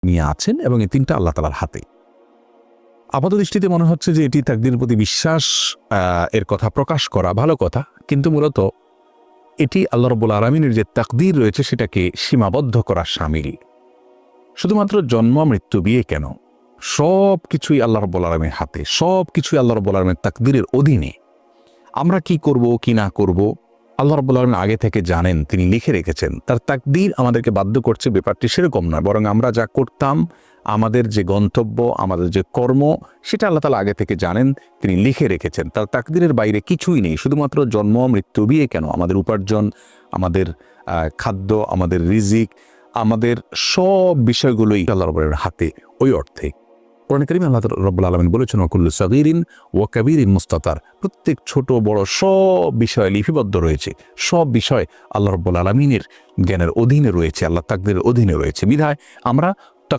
নিয়ে আছেন এবং এই তিনটা আল্লাহ তাআলার হাতে। আপাত দৃষ্টিতে মনে হচ্ছে যে এটি তাকদীরের প্রতি বিশ্বাস এর কথা প্রকাশ করা ভালো কথা, কিন্তু মূলত এটি আল্লাহ রাব্বুল আলামিনের যে তাকদীর রয়েছে সেটাকে সীমাবদ্ধ করা শামিল। শুধুমাত্র জন্ম, মৃত্যু, বিয়ে কেন, সব কিছুই আল্লাহ রাব্বুল আলামিনের হাতে, সব কিছুই আল্লাহ রাব্বুল আলামিনের তাকদীরের অধীনে। আমরা কি করব কি না করব আল্লাহ রাব্বুল আলামিন আগে থেকে জানেন, তিনি লিখে রেখেছেন। তার তাকদীর আমাদেরকে বাধ্য করছে, ব্যাপারটি সেরকম নয়, বরং আমরা যা করতাম, আমাদের যে গন্তব্য, আমাদের যে কর্ম, সেটা আল্লাহ তাআলা আগে থেকে জানেন, তিনি লিখে রেখেছেন। তার তাকদীরের বাইরে কিছুই নেই। শুধুমাত্র জন্ম, মৃত্যু, বিয়ে কেন, আমাদের উপার্জন, আমাদের খাদ্য, আমাদের রিজিক, আমাদের সব বিষয়গুলোই আল্লাহ রাব্বুল আলামিনের হাতে। ওই অর্থে কোরআন কারীমে আল্লাহ রাব্বুল আলামিন বলেছেন, ওয়াকুল্লু সাগীরিন ওয়া কাবীরিন মুস্তাতার, প্রত্যেক ছোট বড় সব বিষয় লিপিবদ্ধ রয়েছে। সব বিষয় আল্লাহ রাব্বুল আলামিনের জ্ঞানের অধীনে রয়েছে, আল্লাহ তাকদীরের অধীনে রয়েছে। বিধায় আমরা